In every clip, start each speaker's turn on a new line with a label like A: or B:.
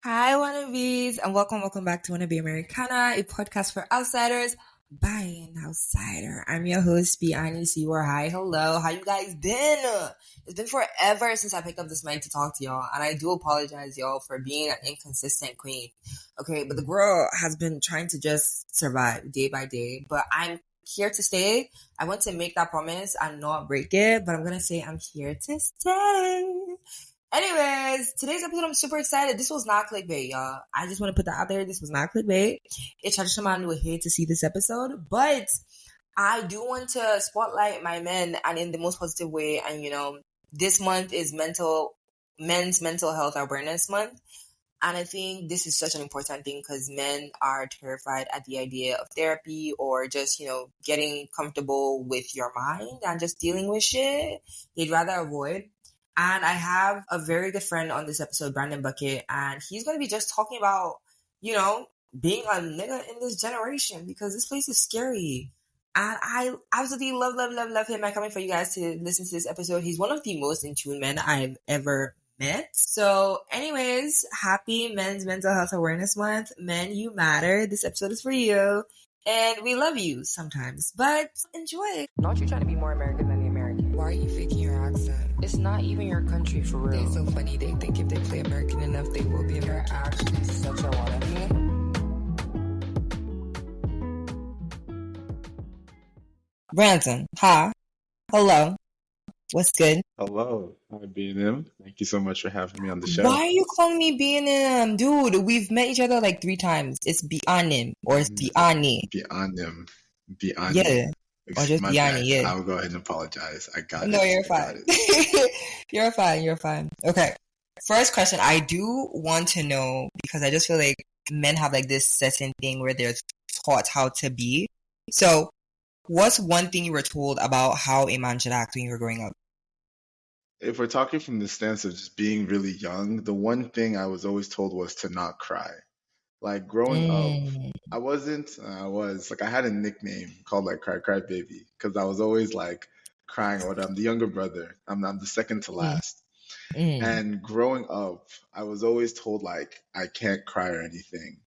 A: Hi, wannabes, and welcome back to Wannabe Americana, a podcast for outsiders by an outsider. I'm your host, Biani Siwar. Hi, hello, how you guys been? It's been forever since I picked up this mic to talk to y'all, and I do apologize, y'all, for being an inconsistent queen. Okay, but the girl has been trying to just survive day by day, but I'm here to stay. I want to make that promise and not break it, but I'm gonna say I'm here to stay. Anyways, today's episode, I'm super excited. This was not clickbait, y'all. I just want to put that out there. This was not clickbait. It's just someone who hate to see this episode, but I do want to spotlight my men and in the most positive way. And this month is men's mental health awareness month. And I think this is such an important thing because men are terrified at the idea of therapy or just, getting comfortable with your mind and just dealing with shit. They'd rather avoid. And I have a very good friend on this episode, Brandon Bucket, and he's going to be just talking about, being a nigga in this generation because this place is scary. And I absolutely love him. I'm coming for you guys to listen to this episode. He's one of the most in tune men I've ever met. So anyways, happy Men's Mental Health Awareness Month. Men, you matter. This episode is for you. And we love you sometimes, but enjoy. Not you trying to be more American than the American.
B: Why are you faking your accent?
A: It's not even your country for real.
B: They're so funny. They think if they play American enough, they will be American.
A: You're actually such a wannabe. Branson, hi. Hello. What's good?
C: Hello, hi B&M. Thank you so much for having me on the show.
A: Why are you calling me B&M? Dude, we've met each other like 3 times. It's Bianim or it's Biani.
C: B&M.
A: Yeah. Or just Biani, yeah.
C: I'll go ahead and apologize. I got it.
A: No, you're fine. You're fine. Okay. First question, I do want to know because I just feel like men have like this certain thing where they're taught how to be. So, what's one thing you were told about how a man should act when you were growing up?
C: If we're talking from the stance of just being really young, the one thing I was always told was to not cry. Like growing up, I was like, I had a nickname called like Cry Baby because I was always like crying or I'm the younger brother. I'm the second to last. And growing up, I was always told like I can't cry or anything.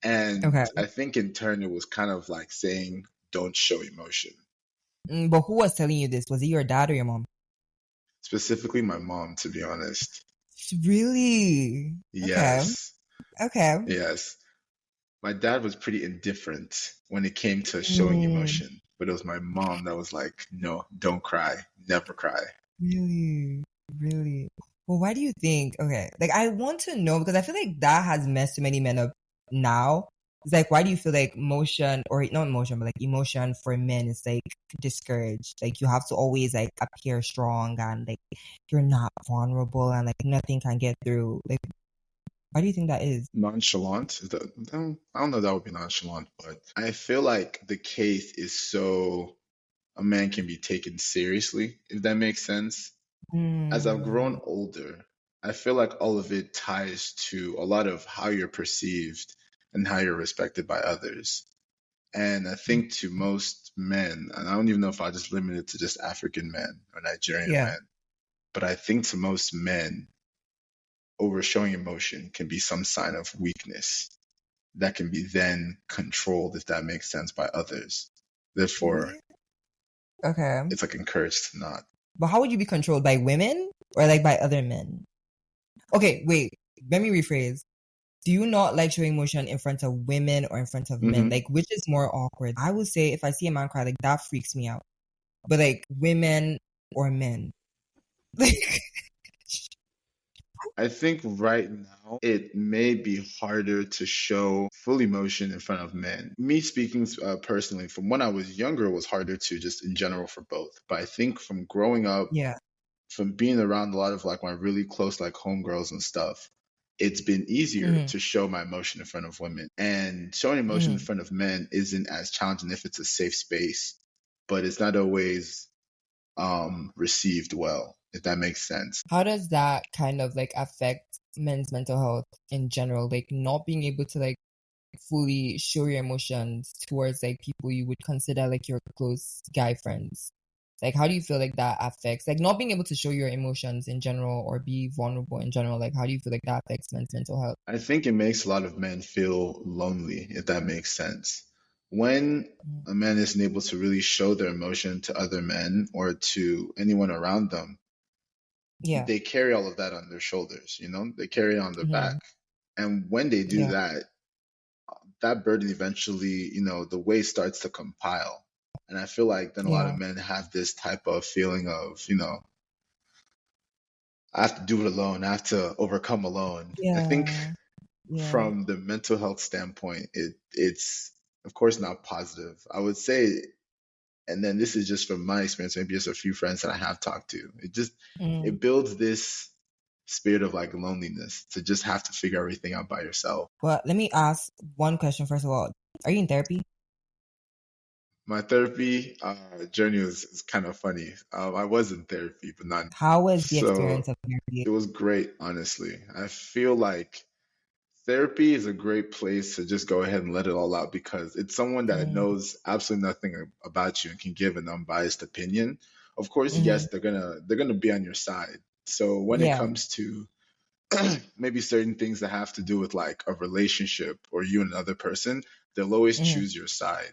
C: And
A: Okay.
C: I think in turn, it was kind of like saying, don't show emotion.
A: But who was telling you this? Was it your dad or your mom?
C: Specifically my mom, to be honest.
A: Really?
C: Yes.
A: Okay.
C: Yes. My dad was pretty indifferent when it came to showing emotion, but it was my mom that was like, no, don't cry. Never cry.
A: Really? Well, why do you think? Okay, like I want to know because I feel like that has messed too many men up now. It's like, why do you feel like motion or not emotion, but like emotion for men is like discouraged? Like you have to always like appear strong and like you're not vulnerable and like nothing can get through. Like, why do you think that is?
C: Nonchalant? I don't know if that would be nonchalant, but I feel like the case is so a man can be taken seriously, if that makes sense. As I've grown older, I feel like all of it ties to a lot of how you're perceived and how you're respected by others. And I think to most men, and I don't even know if I just limit it to just African men or Nigerian men, but I think to most men, overshowing emotion can be some sign of weakness that can be then controlled, if that makes sense, by others. Therefore,
A: Okay.
C: it's like encouraged to not.
A: But how would you be controlled by women or like by other men? Okay, wait, let me rephrase. Do you not like showing emotion in front of women or in front of men? Like, which is more awkward? I would say if I see a man cry, like that freaks me out. But like women or men, like.
C: I think right now it may be harder to show full emotion in front of men. Me speaking personally, from when I was younger, it was harder to just in general for both. But I think from growing up, from being around a lot of like my really close like homegirls and stuff, it's been easier to show my emotion in front of women. And showing emotion in front of men isn't as challenging if it's a safe space, but it's not always received well, if that makes sense.
A: How does that kind of like affect men's mental health in general? Like not being able to like fully show your emotions towards like people you would consider like your close guy friends. Like, how do you feel like that affects, like, not being able to show your emotions in general or be vulnerable in general? Like, how do you feel like that affects men's mental health?
C: I think it makes a lot of men feel lonely, if that makes sense. When
A: Mm.
C: a man isn't able to really show their emotion to other men or to anyone around them,
A: Yeah.
C: they carry all of that on their shoulders, they carry it on their back.
A: Mm-hmm.
C: And when they do
A: Yeah.
C: that, that burden eventually, the weight starts to compile. And I feel like then a lot of
A: Yeah.
C: men have this type of feeling of, I have to do it alone. I have to overcome alone. I think
A: Yeah. Yeah.
C: from the mental health standpoint, it's of course not positive. I would say, and then this is just from my experience, maybe just a few friends that I have talked to.
A: Mm.
C: It builds this spirit of like loneliness to just have to figure everything out by yourself.
A: Well, let me ask one question first of all. Are you in therapy?
C: My therapy journey is kind of funny. I was in therapy, but not.
A: How was the
C: So
A: experience of therapy?
C: it was great, honestly. I feel like therapy is a great place to just go ahead and let it all out because it's someone that
A: Mm.
C: knows absolutely nothing about you and can give an unbiased opinion. Of course,
A: Mm-hmm.
C: yes, they're gonna be on your side. So when it
A: Yeah.
C: comes to maybe certain things that have to do with like a relationship or you and another person, they'll always
A: Mm-hmm.
C: choose your side.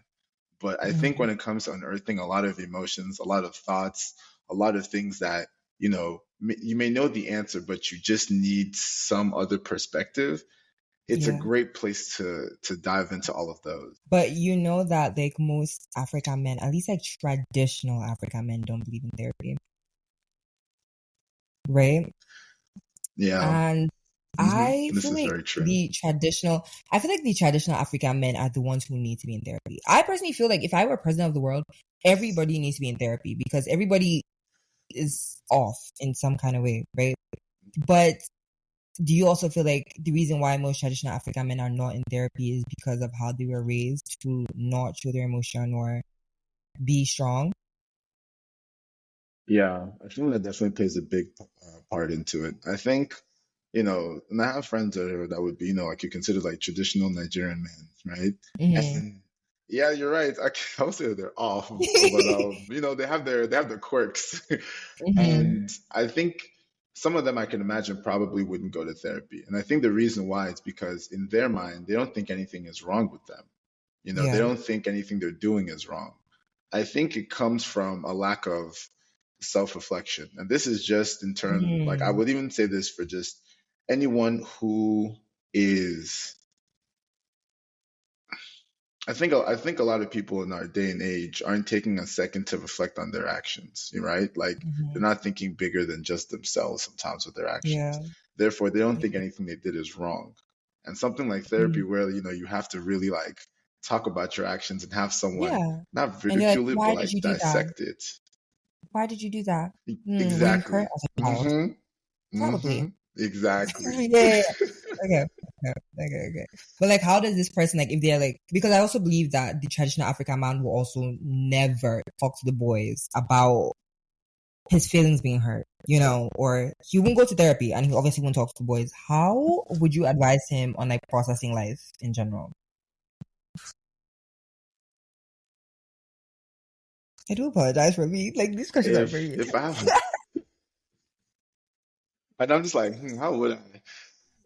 C: But I think
A: Mm-hmm.
C: when it comes to unearthing a lot of emotions, a lot of thoughts, a lot of things that, you may know the answer, but you just need some other perspective, it's a
A: Yeah.
C: great place to dive into all of those.
A: But you know that like most African men, at least like traditional African men, don't believe in therapy, right?
C: Yeah.
A: And I
C: This
A: feel
C: is
A: like
C: very true.
A: I feel like the traditional African men are the ones who need to be in therapy. I personally feel like if I were president of the world, everybody needs to be in therapy because everybody is off in some kind of way, right? But do you also feel like the reason why most traditional African men are not in therapy is because of how they were raised to not show their emotion or be strong?
C: Yeah, I think that definitely plays a big part into it. I think, and I have friends that would be, like you consider like traditional Nigerian men, right?
A: Mm-hmm.
C: And yeah, you're right. I would say they're off, but they have their quirks,
A: Mm-hmm.
C: and I think some of them I can imagine probably wouldn't go to therapy. And I think the reason why is because in their mind they don't think anything is wrong with them. They
A: Yeah.
C: don't think anything they're doing is wrong. I think it comes from a lack of self-reflection. And this is just in turn, like I
A: Mm.
C: would even say this for just anyone who is I think a lot of people in our day and age aren't taking a second to reflect on their actions, right? Like
A: Mm-hmm.
C: they're not thinking bigger than just themselves sometimes with their actions.
A: Yeah.
C: Therefore, they don't think anything they did is wrong. And something like therapy
A: Mm.
C: where, you have to really like talk about your actions and have someone
A: Yeah.
C: not
A: And you're like,
C: ridicule it, but
A: why did
C: like
A: you do that?
C: dissect it.
A: Why did you do that? Were you hurt
C: Exactly.
A: as a child?
C: hmm
A: Probably.
C: Exactly.
A: Yeah. Okay. Okay. But like, how does this person, like, if they're like, because I also believe that the traditional African man will also never talk to the boys about his feelings being hurt, or he won't go to therapy and he obviously won't talk to the boys. How would you advise him on like processing life in general? I do apologize for me. Like, these questions are very
C: If
A: intense.
C: I have, and I'm just like, how would I?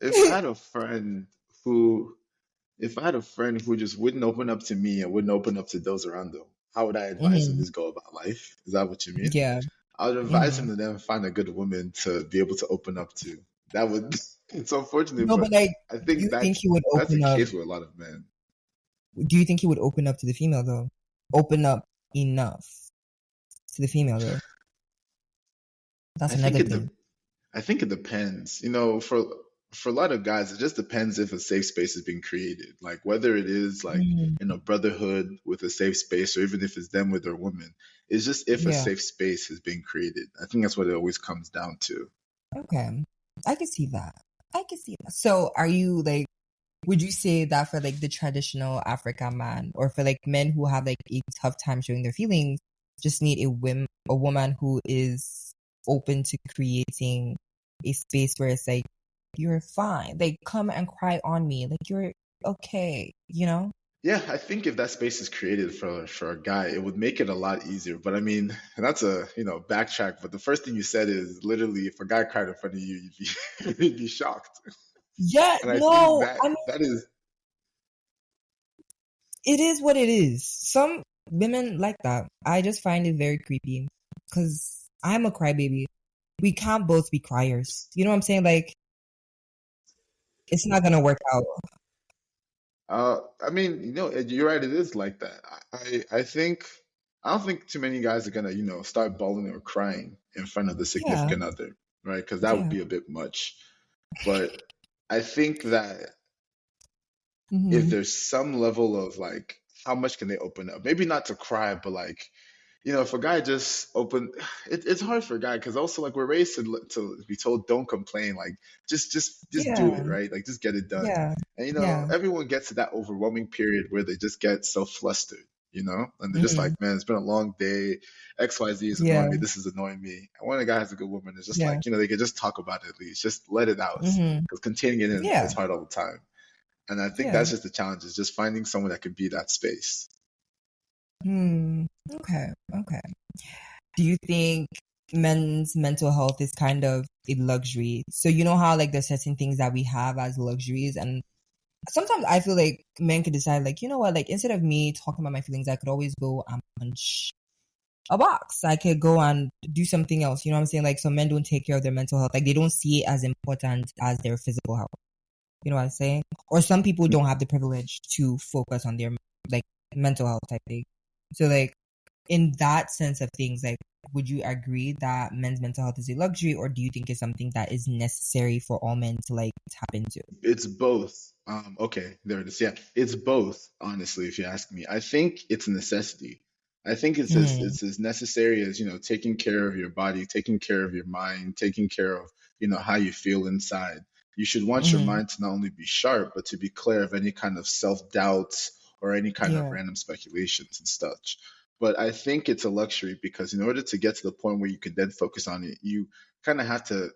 C: If I had a friend who, if I had a friend who just wouldn't open up to me and wouldn't open up to those around them, how would I advise him
A: Hmm.
C: just go about life? Is that what you mean?
A: Yeah.
C: I would advise
A: Hmm.
C: him to then find a good woman to be able to open up to. That would, it's unfortunate,
A: No,
C: but
A: but like,
C: I
A: do
C: think
A: you think he would
C: that's the
A: open up?
C: case with a lot of men.
A: Do you think he would open up to the female though? Open up enough to the female though? That's
C: I think
A: another
C: it
A: thing.
C: I think it depends. For a lot of guys, it just depends if a safe space is being created. Like whether it is like
A: Mm,
C: in a brotherhood with a safe space, or even if it's them with their woman. It's just if a
A: yeah.
C: safe space is being created. I think that's what it always comes down to.
A: Okay. I can see that. So, are you like? Would you say that for like the traditional African man, or for like men who have like a tough time showing their feelings, just need a woman who is open to creating a space where it's like, you're fine, like come and cry on me, like you're okay,
C: Yeah, I think if that space is created for a guy, it would make it a lot easier. But I mean, that's a, backtrack. But the first thing you said is literally if a guy cried in front of you, you'd be you'd be shocked.
A: Yeah,
C: And I think
A: no,
C: that
A: I mean,
C: that is
A: it is what it is. Some women like that. I just find it very creepy because I'm a crybaby. We can't both be criers. You know what I'm saying? Like, it's not gonna work out.
C: I mean, you're right, it is like that. I think I don't think too many guys are gonna, start bawling or crying in front of the
A: Yeah,
C: significant other, right? Because that would
A: yeah.
C: be a bit much. But I think that if
A: Mm-hmm.
C: there's some level of like how much can they open up? Maybe not to cry, but like, if a guy just open, it's hard for a guy because also like we're raised to be told don't complain, like just do it,
A: Yeah,
C: right? Like just get it done.
A: yeah,
C: And
A: yeah.
C: everyone gets to that overwhelming period where they just get so flustered, and they're just
A: Mm-hmm.
C: like, man, it's been a long day. XYZ is annoying
A: Yeah,
C: me. This is annoying me. And when a guy has a good woman, it's just
A: yeah.
C: like, they can just talk about it at least, just let it out
A: Mm-hmm.
C: because containing it in
A: Yeah,
C: is hard all the time. And I think
A: yeah.
C: that's just the challenge is just finding someone that could be that space.
A: Hmm. Okay, okay. Do you think men's mental health is kind of a luxury? So you know how like there's certain things that we have as luxuries, and sometimes I feel like men could decide like, you know what, like instead of me talking about my feelings, I could always go and punch a box. I could go and do something else. You know what I'm saying? Like some men don't take care of their mental health. Like they don't see it as important as their physical health. You know what I'm saying? Or some people don't have the privilege to focus on their like mental health type thing. So like in that sense of things, like would you agree that men's mental health is a luxury, or do you think it's something that is necessary for all men to like tap into?
C: It's both. Okay, there it is. Yeah, it's both, honestly, if you ask me. I think it's a necessity. I think
A: Mm,
C: it's as necessary as, taking care of your body, taking care of your mind, taking care of, how you feel inside. You should want your
A: mm-hmm.
C: mind to not only be sharp, but to be clear of any kind of self-doubts or any kind of
A: Yeah.
C: random speculations and such. But I think it's a luxury because in order to get to the point where you can then focus on it, you kind of have to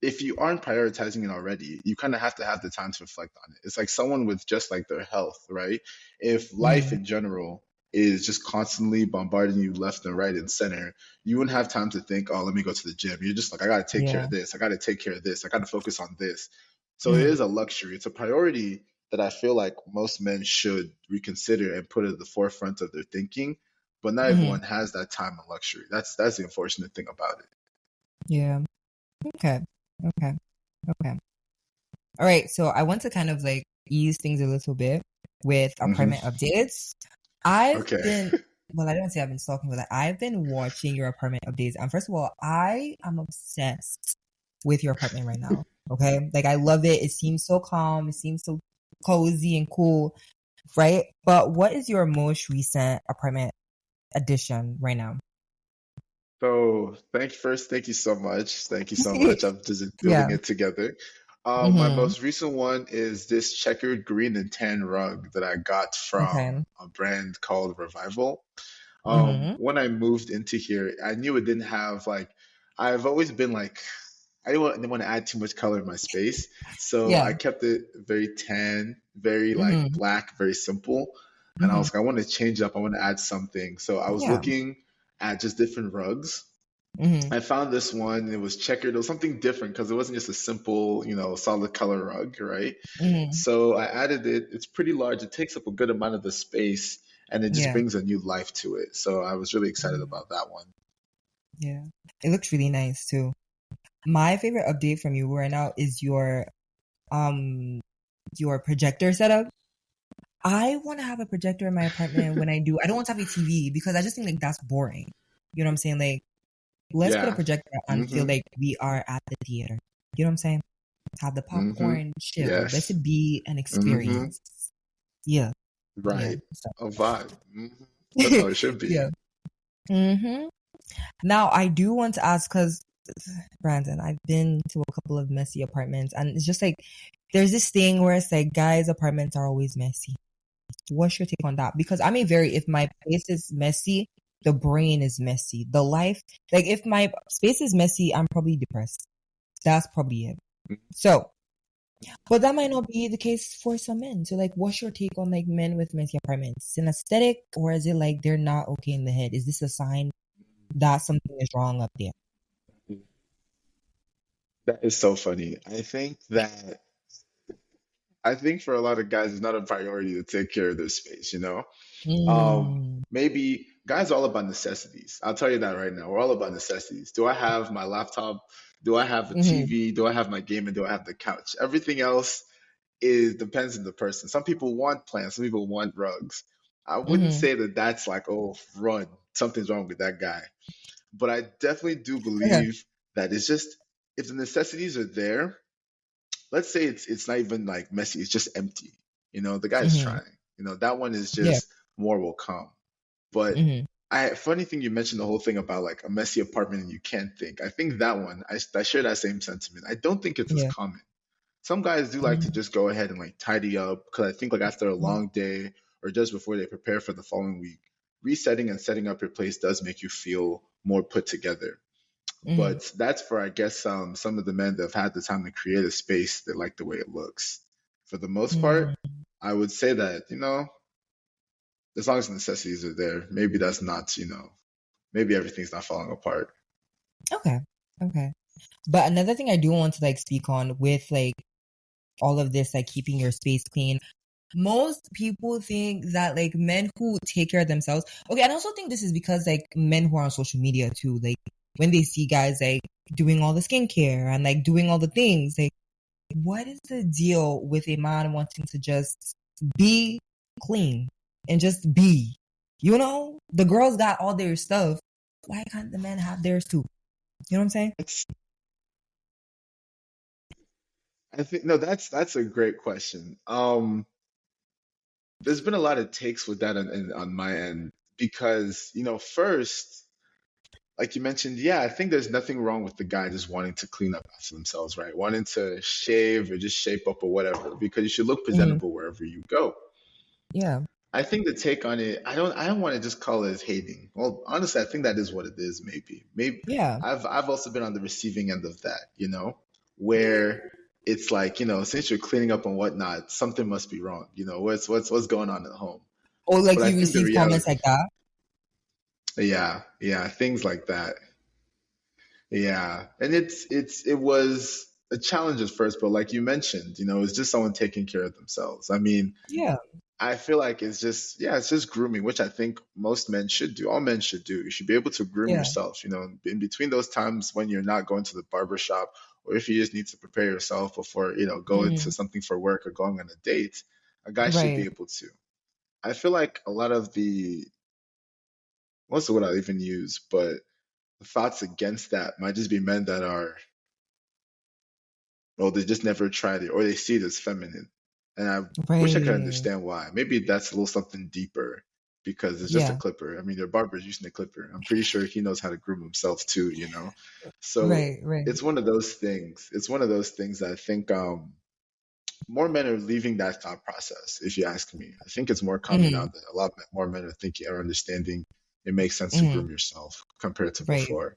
C: if you aren't prioritizing it already, you kind of have to have the time to reflect on it. It's like someone with just like their health, right? If life
A: Mm,
C: in general is just constantly bombarding you left and right and center, you wouldn't have time to think, oh, let me go to the gym. You're just like, I got to take care
A: yeah.
C: of this. I got to take care of this. I got to focus on this. So it
A: Mm,
C: is a luxury. It's a priority that I feel like most men should reconsider and put at the forefront of their thinking. But not
A: mm,
C: everyone has that time and luxury. That's the unfortunate thing about it.
A: yeah. Okay. Okay. Okay. All right. So I want to kind of like ease things a little bit with
C: Hmm.
A: apartment updates. I've
C: Okay.
A: been, well, I don't say I've been stalking, but like, I've been watching your apartment updates. And first of all, I am obsessed with your apartment right now. Okay. Like, I love it. It seems so calm. It seems so cozy and cool. Right. But what is your most recent apartment addition right now?
C: So thank you so much. Thank you so much. I'm just building
A: Yeah.
C: it together. My
A: Mm-hmm.
C: most recent one is this checkered green and tan rug that I got from
A: Okay.
C: a brand called Revival.
A: Mm-hmm.
C: When I moved into here, I knew it didn't have like, I've always been like, didn't want to add too much color in my space. So I
A: Yeah.
C: kept it very tan, very like
A: Mm-hmm.
C: black, very simple. And I
A: Mm-hmm.
C: was like, I want to change up. I want to add something. So I was
A: Yeah.
C: looking at just different rugs.
A: Mm-hmm.
C: I found this one. It was checkered. It was something different because it wasn't just a simple, solid color rug, right?
A: Mm-hmm.
C: So I added it. It's pretty large. It takes up a good amount of the space and it just
A: Yeah.
C: brings a new life to it. So I was really excited
A: Mm,
C: about that one.
A: yeah. It looks really nice too. My favorite update from you right now is um your projector setup. I want to have a projector in my apartment when I do. I don't want to have a TV because I just think like that's boring. You know what I'm saying? Like let's put a
C: Yeah.
A: projector and feel
C: Hmm.
A: like we are at the theater. You know what I'm saying? Have the
C: Hmm.
A: popcorn, chill. Let
C: Yes.
A: it be an
C: Hmm.
A: experience. Yeah. Yeah.
C: Right.
A: So
C: A vibe. That's how it should be.
A: yeah. Mm-hmm. Now I do want to ask because Brandon, I've been to a couple of messy apartments, and it's just like there's this thing where it's like guys' apartments are always messy. What's your take on that? Because I'm a very if my place is messy, the brain is messy. The life, like if my space is messy, I'm probably depressed. That's probably it. So But that might not be the case for some men. So, like, what's your take on like men with messy apartments? Is it an aesthetic, or is it like they're not okay in the head? Is this a sign that something is wrong up there?
C: That is so funny. I think for a lot of guys, it's not a priority to take care of their space, you know?
A: Mm,
C: Maybe guys are all about necessities. I'll tell you that right now. We're all about necessities. Do I have my laptop? Do I have a
A: mm-hmm,
C: TV? Do I have my game? And do I have the couch? Everything else is depends on the person. Some people want plants, some people want rugs. I wouldn't
A: mm-hmm.
C: say that that's like, oh, run, something's wrong with that guy. But I definitely do
A: Okay.
C: believe that it's just if the necessities are there, let's say it's not even like messy, it's just empty. You know, the guy's
A: Mm-hmm.
C: trying. You know, that one is
A: Yeah.
C: just more will come. But
A: Mm-hmm.
C: funny thing you mentioned the whole thing about like a messy apartment and you can't think. I think that one, I share that same sentiment. I don't think it's as
A: Yeah.
C: common. Some guys do like to
A: Mm-hmm.
C: just go ahead and like tidy up because I think like after a long day or just before they prepare for the following week, resetting and setting up your place does make you feel more put together.
A: Mm-hmm.
C: But that's for I guess some of the men that have had the time to create a space that like the way it looks. For the most part,
A: Mm-hmm.
C: I would say that, as long as the necessities are there, maybe that's not, maybe everything's not falling apart.
A: Okay. Okay. But another thing I do want to like speak on with like all of this, like keeping your space clean. Most people think that like men who take care of themselves. Okay, and I also think this is because like men who are on social media too, like when they see guys like doing all the skincare and like doing all the things, like what is the deal with a man wanting to just be clean and just be? You know, the girls got all their stuff. Why can't the men have theirs too? You know what I'm saying?
C: It's, I think no, that's a great question. There's been a lot of takes with that on my end because, first, like you mentioned, yeah, I think there's nothing wrong with the guy just wanting to clean up after themselves, right? Wanting to shave or just shape up or whatever, because you should look
A: Hmm.
C: presentable wherever you go.
A: Yeah.
C: I think the take on it, I don't want to just call it as hating. Well, honestly, I think that is what it is, maybe. Maybe
A: Yeah.
C: I've also been on the receiving end of that, where it's like, since you're cleaning up and whatnot, something must be wrong. What's going on at home.
A: Or like
C: But I
A: you
C: think the
A: receive comments
C: reality,
A: like that.
C: yeah, things like that. Yeah. And it was a challenge at first, but like you mentioned, it's just someone taking care of themselves. I mean,
A: Yeah.
C: I feel like it's just grooming, which I think most men should do. All men should do. You should be able to groom
A: Yeah.
C: yourself, in between those times when you're not going to the barber shop or if you just need to prepare yourself before, going to
A: Mm,
C: something for work or going on a date, a guy should be
A: right.
C: able to. I feel like a lot of most of what I even use, but the thoughts against that might just be men that are well, they just never tried it, or they see it as feminine. And I wish I could
A: Right.
C: understand why. Maybe that's a little something deeper because it's just a
A: Yeah.
C: clipper. I mean, their barber's using a clipper. I'm pretty sure he knows how to groom himself too. So
A: Right. Right.
C: it's one of those things. It's one of those things that I think more men are leaving that thought process, if you ask me. I think it's more common now
A: Hmm.
C: that a lot more men are thinking or understanding it makes sense to
A: Hmm.
C: groom yourself compared to
A: Right.
C: before.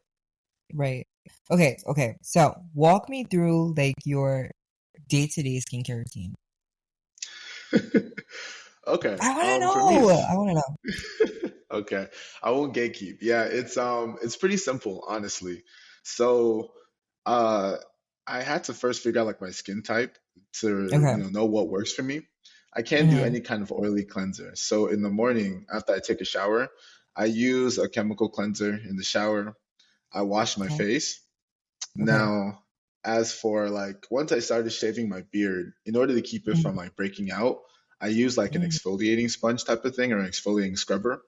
A: Right. Okay. Okay. So walk me through like your day-to-day skincare routine.
C: Okay.
A: I want to
C: For me,
A: know. I want to know.
C: okay, I won't gatekeep. Yeah, it's pretty simple, honestly. So, uh, I had to first figure out like my skin type to
A: Okay.
C: know what works for me. I can't do
A: Hmm.
C: any kind of oily cleanser. So in the morning after I take a shower, I use a chemical cleanser in the shower. I wash my
A: Okay.
C: face.
A: Okay.
C: Now, as for like once I started shaving my beard, in order to keep it
A: Hmm.
C: from like breaking out, I use like an
A: Hmm.
C: exfoliating sponge type of thing or an exfoliating scrubber.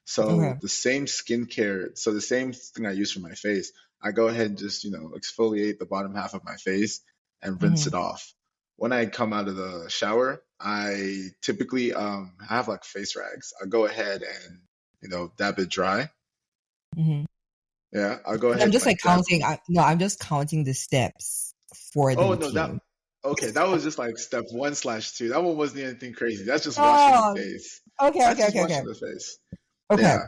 C: So
A: Okay.
C: the same thing I use for my face, I go ahead and just, exfoliate the bottom half of my face and rinse
A: Hmm.
C: it off. When I come out of the shower, I typically have like face rags. I go ahead and, dab it dry.
A: Hmm.
C: Yeah, I'll go
A: And I'm
C: ahead and
A: just like
C: like dab.
A: counting. No, I'm just counting the steps for the
C: Oh no, that
A: routine.
C: okay, that was just like step 1/2. That one wasn't anything crazy. That's just washing the
A: Oh,
C: face.
A: okay.
C: That's
A: Okay.
C: just
A: Okay. Okay.
C: washing the face.
A: Okay.
C: Yeah.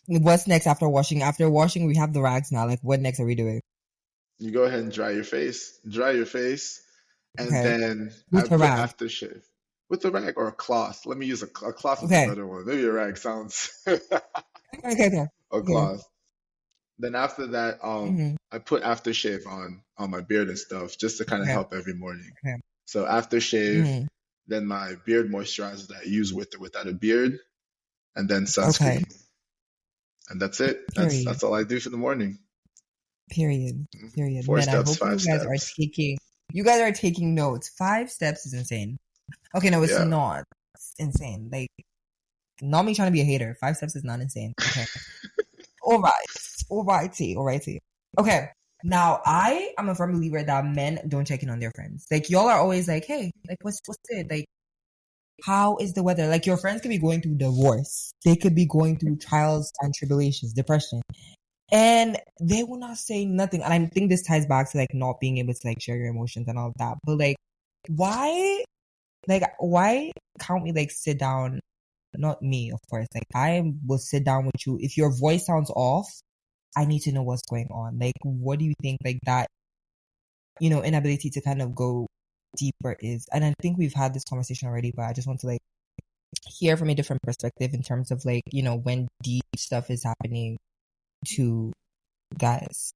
A: What's next after washing? After washing, we have the rags now. Like, what next are we doing?
C: you go ahead and dry your face, and
A: Okay.
C: then I
A: With a
C: put
A: rag.
C: aftershave with a rag or a cloth. Let me use a cloth is a
A: Okay.
C: better one. Maybe a rag sounds
A: Okay. Okay.
C: a
A: Okay.
C: cloth. Then after that,
A: Mm-hmm.
C: I put aftershave on my beard and stuff just to kind of
A: Okay.
C: help every morning.
A: Okay.
C: So aftershave,
A: Mm-hmm.
C: then my beard moisturizer that I use with or without a beard, and then
A: Okay.
C: sunscreen. And that's it.
A: Period.
C: That's all I do for the morning.
A: Period. Period.
C: Four
A: Man, I
C: steps,
A: hope
C: five
A: you guys are
C: steps.
A: taking. You guys are taking notes. 5 steps is insane. Okay, no, it's
C: Yeah.
A: not. It's insane. Like, not me trying to be a hater. 5 steps is not insane. Okay. Alrighty. Okay. Now I am a firm believer that men don't check in on their friends. Like y'all are always like, hey, like what's it? Like, how is the weather? Like your friends could be going through divorce. They could be going through trials and tribulations, depression. And they will not say nothing. And I think this ties back to like not being able to like share your emotions and all of that. But why can't we like sit down? Not me, of course. Like I will sit down with you. If your voice sounds off, I need to know what's going on. Like, what do you think like that, inability to kind of go deeper is? And I think we've had this conversation already, but I just want to like hear from a different perspective in terms of like, when deep stuff is happening to guys.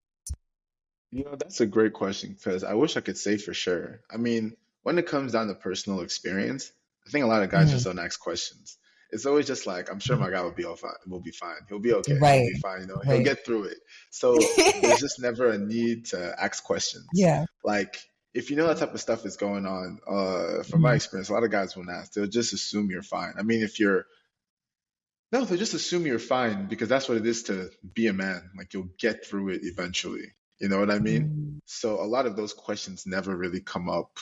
C: That's a great question because I wish I could say for sure. I mean, when it comes down to personal experience, I think a lot of guys
A: Mm-hmm.
C: just don't ask questions. It's always just like, I'm sure my guy will be all fine. Will be fine. He'll be okay. He'll
A: Right.
C: be fine. He'll
A: Right.
C: get through it. So there's just never a need to ask questions.
A: Yeah.
C: Like, if you know that type of stuff is going on, from my
A: Mm-hmm.
C: experience, a lot of guys won't ask. They'll just assume you're fine. I mean, no, they'll just assume you're fine because that's what it is to be a man. Like you'll get through it eventually. You know what I mean?
A: Mm-hmm.
C: So a lot of those questions never really come up.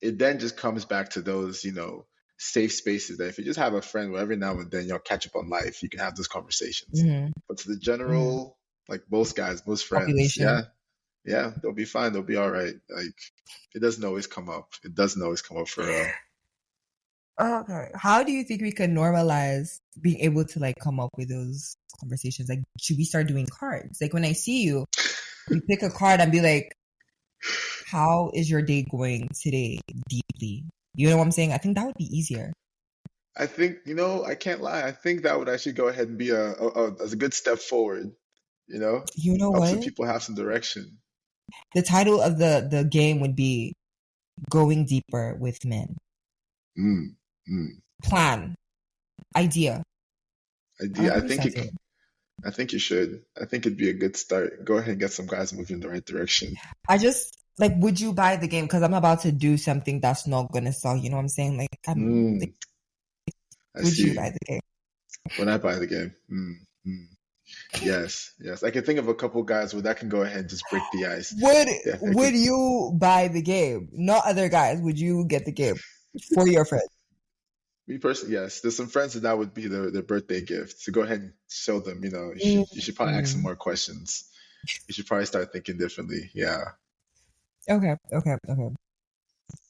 C: It then just comes back to those, safe spaces that if you just have a friend where every now and then you'll catch up on life, you can have those conversations.
A: Mm-hmm.
C: But to the
A: Mm-hmm.
C: general, like most guys, most friends,
A: Population.
C: yeah, they'll be fine. They'll be all right. Like it doesn't always come up. It doesn't always come up for real.
A: Okay. How do you think we can normalize being able to like come up with those conversations? Like, should we start doing cards? Like when I see you, we pick a card and be like, how is your day going today deeply? You know what I'm saying? I think that would be easier.
C: I think, I can't lie. I think that would actually go ahead and be a good step forward,
A: You know
C: helps
A: what?
C: the people have some direction.
A: The title of the game would be Going Deeper with Men.
C: Mm, mm.
A: Plan. Idea.
C: Idea. I think you should. I think it'd be a good start. Go ahead and get some guys moving in the right direction.
A: I just like, would you buy the game? Because I'm about to do something that's not gonna sell. You know what I'm saying? Like,
C: I
A: would
C: see.
A: you buy the game?
C: When I buy the game. Yes, yes. I can think of a couple guys where that can go ahead and just break the ice.
A: Would you buy the game? Not other guys. Would you get the game for your friend?
C: Me personally, yes. There's some friends that would be their birthday gift. So go ahead and show them, you should probably ask some more questions. You should probably start thinking differently. Yeah.
A: Okay.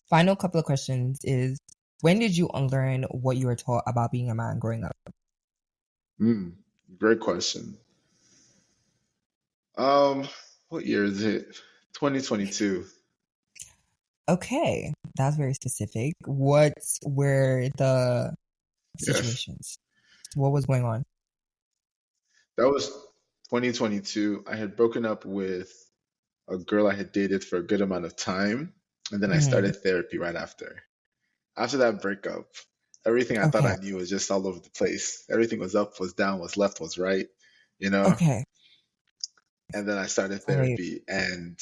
A: Final couple of questions is, when did you unlearn what you were taught about being a man growing up?
C: Great question. What year is it? 2022.
A: Okay, that's very specific. What were the situations? What was going on?
C: That was 2022. I had broken up with a girl I had dated for a good amount of time, and then I started therapy right after. After that breakup, everything I thought I knew was just all over the place. Everything was up, was down, was left, was right,
A: Okay.
C: And then I started
A: Right.
C: therapy, and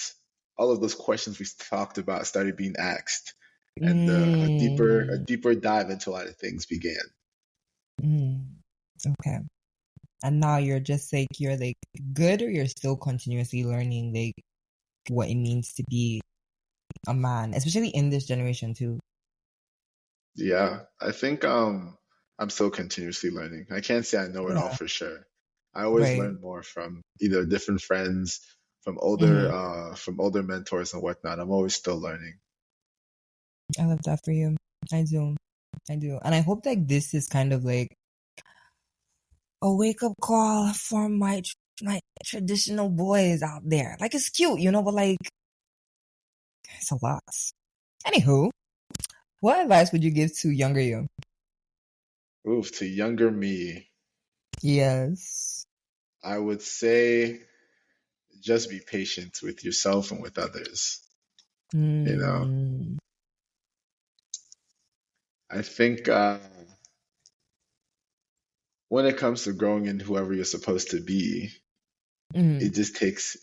C: all of those questions we talked about started being asked, and a deeper dive into a lot of things began.
A: Okay. And now you're just like, you're like good, or you're still continuously learning like what it means to be a man, especially in this generation too.
C: Yeah, I think I'm still continuously learning. I can't say I know it all for sure. I always
A: Right.
C: learn more from either different friends, from older mentors and whatnot. I'm always still learning.
A: I love that for you. I do. And I hope that this is kind of like a wake up call for my my traditional boys out there. Like, it's cute, but like, it's a lot. Anywho, what advice would you give to younger you?
C: Oof, to younger me,
A: Yes.
C: I would say just be patient with yourself and with others. You know,
A: Mm,
C: I think when it comes to growing in whoever you're supposed to be,
A: mm,
C: it just takes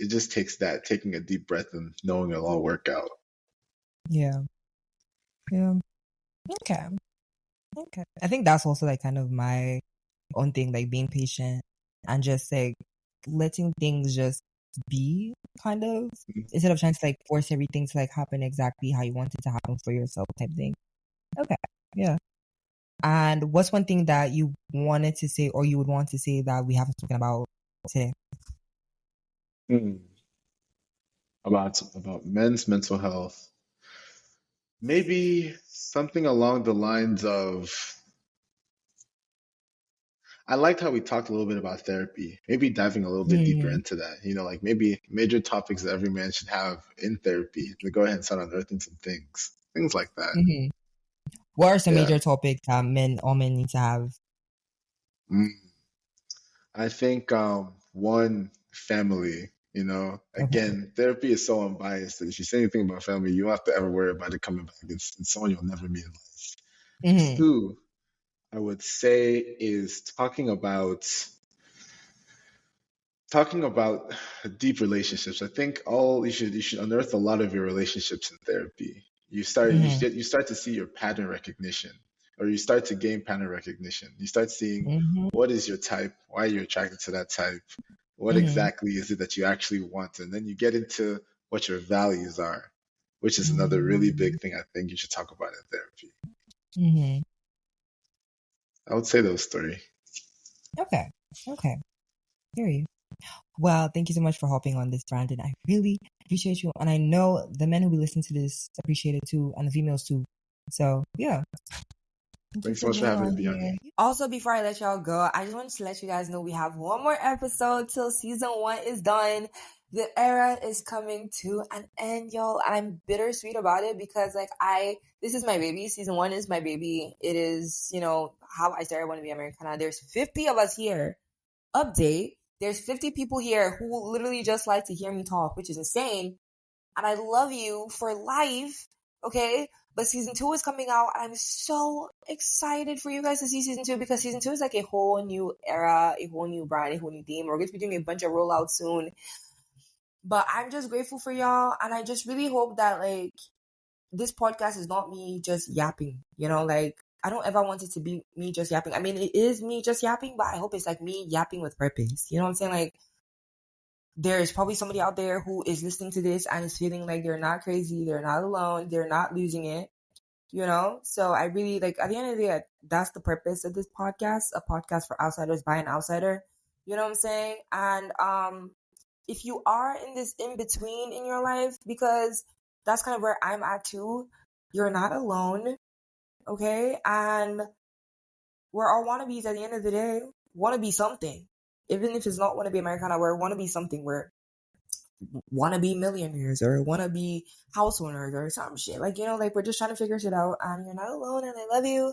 C: that taking a deep breath and knowing it'll all work out.
A: yeah. Yeah. Okay. Okay. I think that's also like kind of my own thing, like being patient and just like letting things just be kind of instead of trying to like force everything to like happen exactly how you want it to happen for yourself type thing. Okay. Yeah. And what's one thing that you wanted to say or you would want to say that we haven't spoken about today?
C: Mm. About men's mental health. Maybe something along the lines of I liked how we talked a little bit about therapy. Maybe diving a little bit deeper
A: Mm-hmm.
C: into that. Like maybe major topics that every man should have in therapy. To go ahead and start unearthing some things. Things like that.
A: What are some
C: Yeah.
A: major topics that all men need to have?
C: Mm. I think one, family.
A: Okay.
C: Again, therapy is so unbiased that if you say anything about family, you don't have to ever worry about it coming back. It's someone you'll never meet in life.
A: Mm-hmm.
C: Two, I would say is talking about deep relationships. I think all you should unearth a lot of your relationships in therapy.
A: Mm-hmm.
C: You start to see your pattern recognition, or you start to gain pattern recognition. You start seeing
A: Mm-hmm.
C: what is your type, why you're attracted to that type, what
A: Mm-hmm.
C: exactly is it that you actually want, and then you get into what your values are, which is another really
A: Mm-hmm.
C: big thing I think you should talk about in therapy.
A: Mm-hmm.
C: I would say those three.
A: Okay. Okay. Hear you. Well, thank you so much for hopping on this, Brandon. I really appreciate you. And I know the men who will listen to this appreciate it too, and the females too. So, yeah. Thank you
C: Thanks
A: for
C: so much for
A: being
C: having
A: on
C: me,
A: here.
C: Biani.
A: Also, before I let y'all go, I just wanted to let you guys know we have one more episode till season 1 is done. The era is coming to an end, y'all. I'm bittersweet about it because, like, this is my baby. Season 1 is my baby. It is, how I started Want to Be Americana. There's 50 of us here. Update. There's 50 people here who literally just like to hear me talk, which is insane. And I love you for life. Okay. But season 2 is coming out. And I'm so excited for you guys to see season 2 because season 2 is like a whole new era, a whole new brand, a whole new theme. We're going to be doing a bunch of rollouts soon. But I'm just grateful for y'all. And I just really hope that, like, this podcast is not me just yapping, like, I don't ever want it to be me just yapping. I mean, it is me just yapping, but I hope it's like me yapping with purpose. You know what I'm saying? Like, there's probably somebody out there who is listening to this and is feeling like they're not crazy, they're not alone, they're not losing it, So I really, like, at the end of the day, that's the purpose of this podcast, a podcast for outsiders by an outsider. You know what I'm saying? And if you are in this in between in your life, because that's kind of where I'm at too, you're not alone, okay? And we're all wannabes at the end of the day. Want to be something, even if it's not want to be Americana. We're want to be something. We're want to be millionaires or want to be house owners or some shit. Like, like, we're just trying to figure shit out, and you're not alone, and I love you.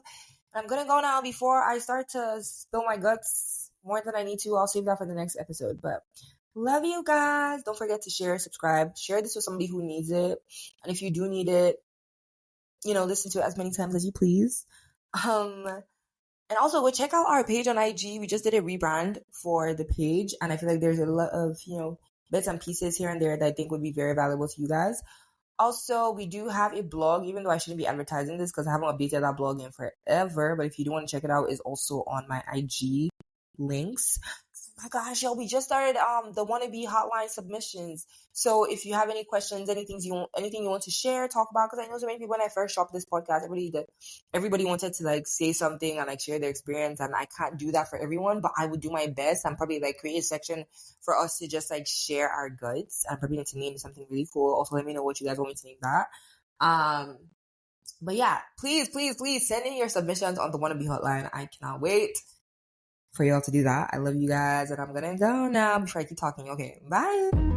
A: And I'm gonna go now before I start to spill my guts more than I need to. I'll save that for the next episode. But love you guys. Don't forget to share, subscribe, share this with somebody who needs it. And if you do need it, listen to it as many times as you please. And also, go check out our page on IG. We just did a rebrand for the page, and I feel like there's a lot of, bits and pieces here and there that I think would be very valuable to you guys. Also, we do have a blog, even though I shouldn't be advertising this because I haven't updated that blog in forever. But if you do want to check it out, it's also on my IG links. Oh my gosh, yo, we just started the wannabe hotline submissions. So if you have any questions, anything you want to share, talk about, because I know so many people when I first dropped this podcast, everybody wanted to like say something and like share their experience, and I can't do that for everyone, but I would do my best and probably like create a section for us to just like share our guts. I'm probably going to name something really cool. Also, let me know what you guys want me to name that. But yeah, please send in your submissions on the wannabe hotline. I cannot wait. for y'all to do that. I love you guys, and I'm gonna go now before I keep talking. Okay, bye.